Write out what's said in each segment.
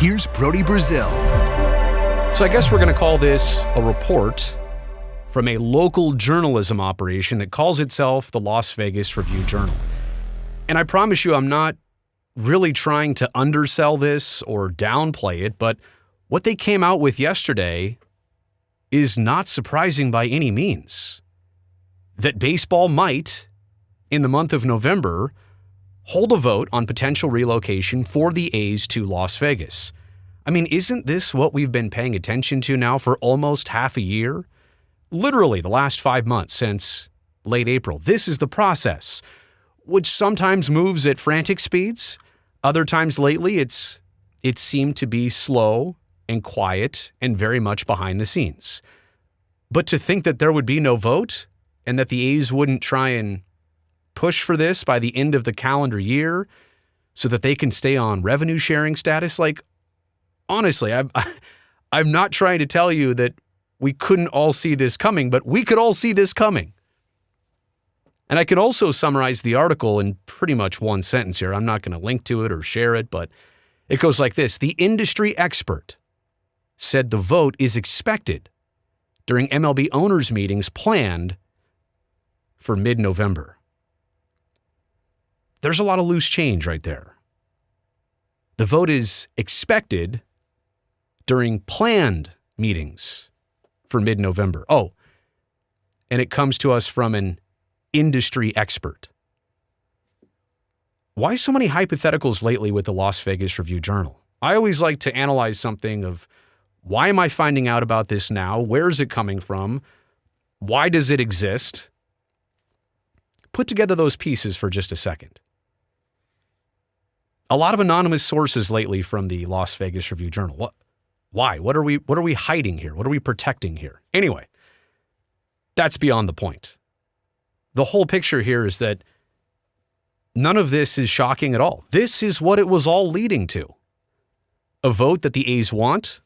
Here's Brody Brazil. So I guess we're going to call this a report from a local journalism operation that calls itself the Las Vegas Review-Journal. And I promise you, I'm not really trying to undersell this or downplay it, but what they came out with yesterday is not surprising by any means. That baseball might, in the month of November, hold a vote on potential relocation for the A's to Las Vegas. I mean, isn't this what we've been paying attention to now for almost half a year? Literally the last 5 months since late April. This is the process, which sometimes moves at frantic speeds. Other times lately, it seemed to be slow and quiet and very much behind the scenes. But to think that there would be no vote and that the A's wouldn't try and push for this by the end of the calendar year so that they can stay on revenue sharing status, like, honestly, I'm not trying to tell you that we couldn't all see this coming, but we could all see this coming. And I could also summarize the article in pretty much one sentence here. I'm not going to link to it or share it, but it goes like this. The industry expert said the vote is expected during MLB owners' meetings planned for mid-November. There's a lot of loose change right there. The vote is expected during planned meetings for mid-November. Oh, and it comes to us from an industry expert. Why so many hypotheticals lately with the Las Vegas Review-Journal? I always like to analyze something of why am I finding out about this now? Where is it coming from? Why does it exist? Put together those pieces for just a second. A lot of anonymous sources lately from the Las Vegas Review-Journal. Why? What are we hiding here? What are we protecting here? Anyway, that's beyond the point. The whole picture here is that none of this is shocking at all. This is what it was all leading to. A vote that the A's want,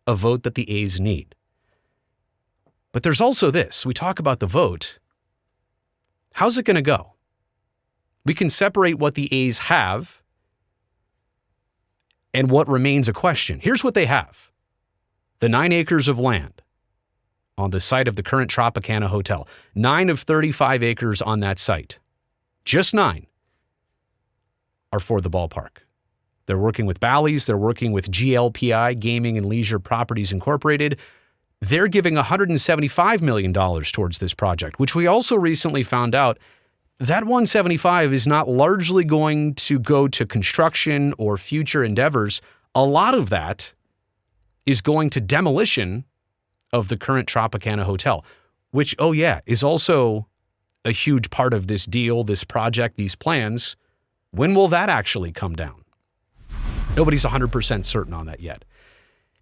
a vote that the A's need. But there's also this. We talk about the vote. How's it going to go? We can separate what the A's have and what remains a question. Here's what they have. The 9 acres of land on the site of the current Tropicana Hotel. 9 of 35 acres on that site. Just 9 are for the ballpark. They're working with Bally's. They're working with GLPI, Gaming and Leisure Properties Incorporated. They're giving $175 million towards this project, which we also recently found out that 175 is not largely going to go to construction or future endeavors. A lot of that is going to demolition of the current Tropicana Hotel, which, oh yeah, is also a huge part of this deal, this project, these plans. When will that actually come down? Nobody's 100% certain on that yet.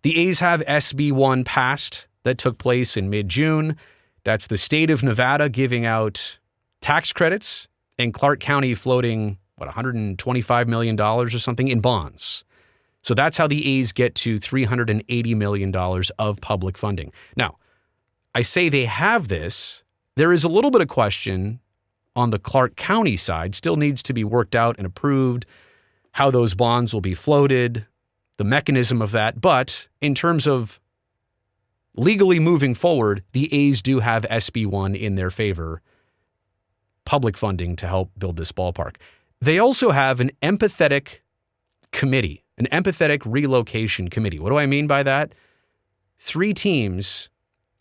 The A's have SB 1 passed that took place in mid-June. That's the state of Nevada giving out tax credits and Clark County floating, $125 million or something in bonds. So that's how the A's get to $380 million of public funding. Now, I say they have this. There is a little bit of question on the Clark County side, still needs to be worked out and approved, how those bonds will be floated, the mechanism of that. But in terms of legally moving forward, the A's do have SB 1 in their favor, public funding to help build this ballpark. They also have an empathetic committee, an empathetic relocation committee. What do I mean by that? 3 teams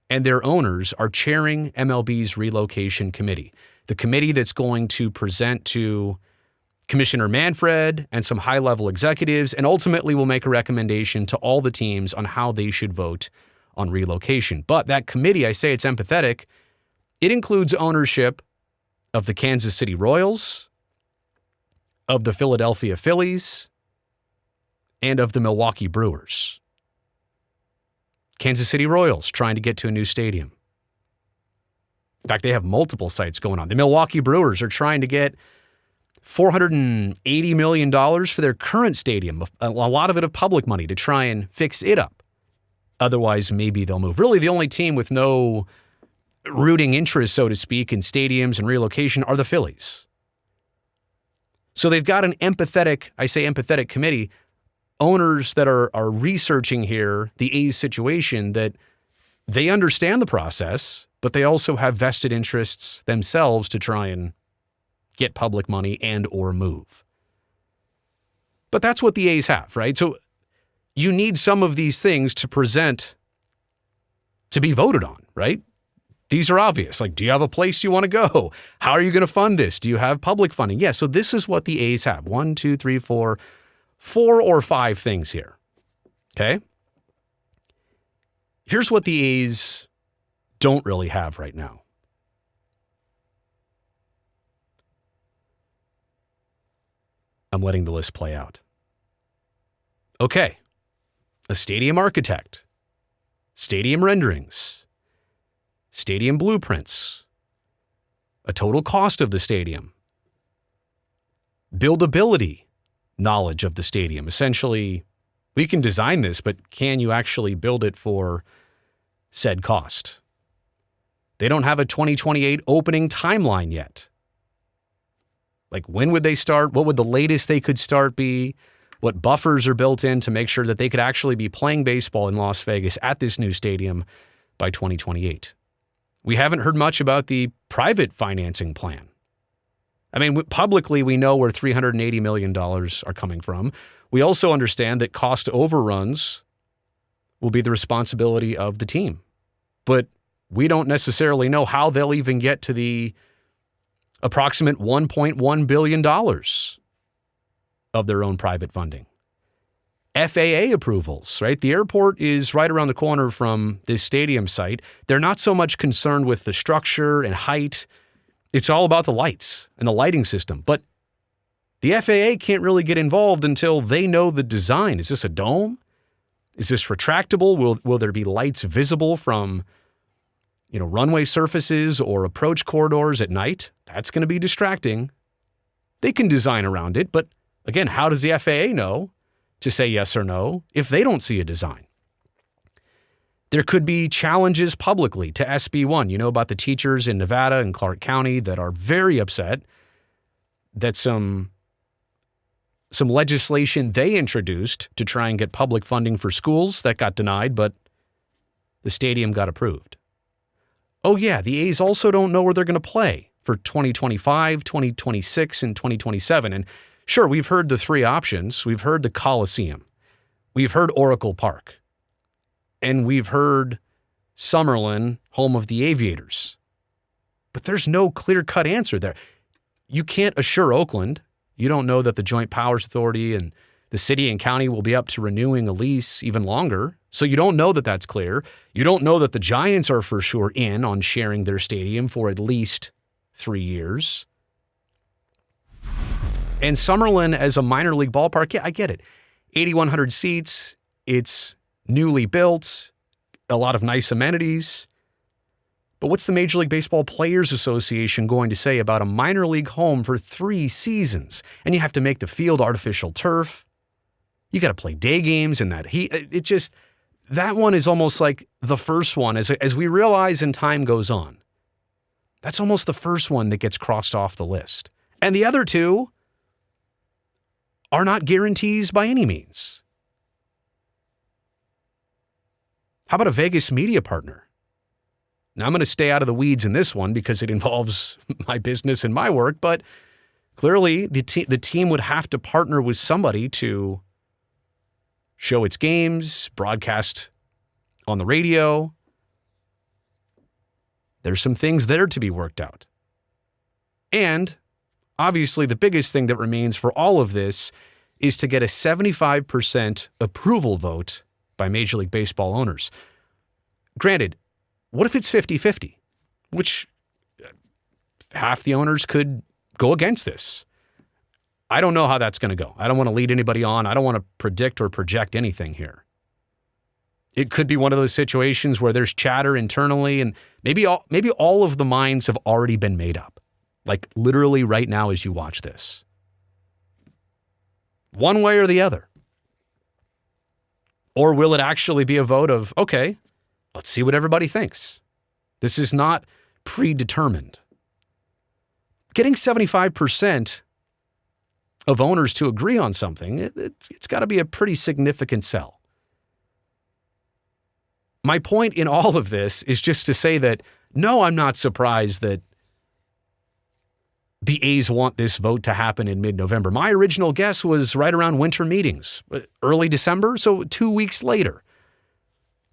and their owners are chairing MLB's relocation committee, the committee that's going to present to Commissioner Manfred and some high-level executives, and ultimately will make a recommendation to all the teams on how they should vote on relocation. But that committee, I say it's empathetic, it includes ownership of the Kansas City Royals, of the Philadelphia Phillies, and of the Milwaukee Brewers. Kansas City Royals trying to get to a new stadium. In fact, they have multiple sites going on. The Milwaukee Brewers are trying to get $480 million for their current stadium, a lot of it of public money, to try and fix it up. Otherwise, maybe they'll move. Really, the only team with no rooting interest, so to speak, in stadiums and relocation are the Phillies. So they've got an empathetic, I say empathetic committee. owners that are researching here the A's situation that they understand the process, but they also have vested interests themselves to try and get public money and or move. But that's what the A's have, right? So you need some of these things to present to be voted on, right? These are obvious. Like, do you have a place you want to go? How are you going to fund this? Do you have public funding? Yeah, so this is what the A's have. 1, 2, 3, 4 or 5 things here. Okay? Here's what the A's don't really have right now. I'm letting the list play out. Okay. A stadium architect, stadium renderings, stadium blueprints, a total cost of the stadium, buildability knowledge of the stadium. Essentially, we can design this, but can you actually build it for said cost? They don't have a 2028 opening timeline yet. Like, when would they start? What would the latest they could start be? What buffers are built in to make sure that they could actually be playing baseball in Las Vegas at this new stadium by 2028? We haven't heard much about the private financing plan. I mean, publicly, we know where $380 million are coming from. We also understand that cost overruns will be the responsibility of the team. But we don't necessarily know how they'll even get to the approximate $1.1 billion of their own private funding. FAA approvals, right? The airport is right around the corner from this stadium site. They're not so much concerned with the structure and height. It's all about the lights and the lighting system. But the FAA can't really get involved until they know the design. Is this a dome? Is this retractable? Will there be lights visible from, runway surfaces or approach corridors at night? That's going to be distracting. They can design around it, but again, how does the FAA know to say yes or no if they don't see a design? There could be challenges publicly to SB1. You know about the teachers in Nevada and Clark County that are very upset that some legislation they introduced to try and get public funding for schools that got denied, but the stadium got approved. Oh yeah, the A's also don't know where they're going to play for 2025, 2026, and 2027. And sure, we've heard the 3 options. We've heard the Coliseum. We've heard Oracle Park. And we've heard Summerlin, home of the Aviators. But there's no clear-cut answer there. You can't assure Oakland. You don't know that the Joint Powers Authority and the city and county will be up to renewing a lease even longer. So you don't know that that's clear. You don't know that the Giants are for sure in on sharing their stadium for at least 3 years. And Summerlin as a minor league ballpark, yeah, I get it. 8,100 seats. It's newly built, a lot of nice amenities. But what's the Major League Baseball Players Association going to say about a minor league home for 3 seasons? And you have to make the field artificial turf. You got to play day games in that heat. That one is almost like the first one. As we realize and time goes on, that's almost the first one that gets crossed off the list. And the other 2 are not guarantees by any means. How about a Vegas media partner? Now, I'm going to stay out of the weeds in this one because it involves my business and my work, but clearly the team would have to partner with somebody to show its games, broadcast on the radio. There's some things there to be worked out. And obviously, the biggest thing that remains for all of this is to get a 75% approval vote by Major League Baseball owners. Granted, what if it's 50-50? Which half the owners could go against this. I don't know how that's going to go. I don't want to lead anybody on. I don't want to predict or project anything here. It could be one of those situations where there's chatter internally and maybe all of the minds have already been made up. Like literally right now as you watch this. One way or the other. Or will it actually be a vote of, okay, let's see what everybody thinks. This is not predetermined. Getting 75% of owners to agree on something, it's got to be a pretty significant sell. My point in all of this is just to say that, no, I'm not surprised that the A's want this vote to happen in mid-November. My original guess was right around winter meetings, early December, so 2 weeks later.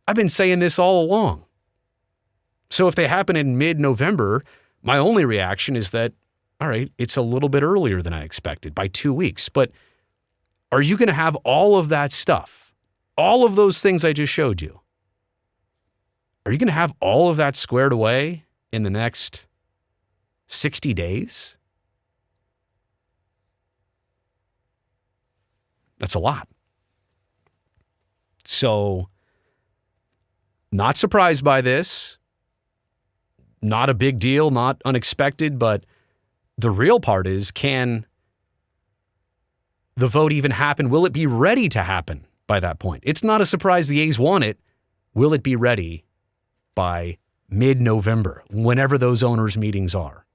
I've been saying this all along. So if they happen in mid-November, my only reaction is that, all right, it's a little bit earlier than I expected by 2 weeks. But are you going to have all of that stuff, all of those things I just showed you? Are you going to have all of that squared away in the next 60 days? That's a lot. So, not surprised by this. Not a big deal, not unexpected, but the real part is, can the vote even happen? Will it be ready to happen by that point? It's not a surprise the A's want it. Will it be ready by mid-November, whenever those owners' meetings are?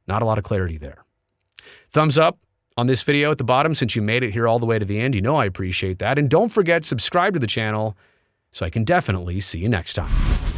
Not a lot of clarity there. Thumbs up on this video at the bottom since you made it here all the way to the end. You know I appreciate that. And don't forget, subscribe to the channel so I can definitely see you next time.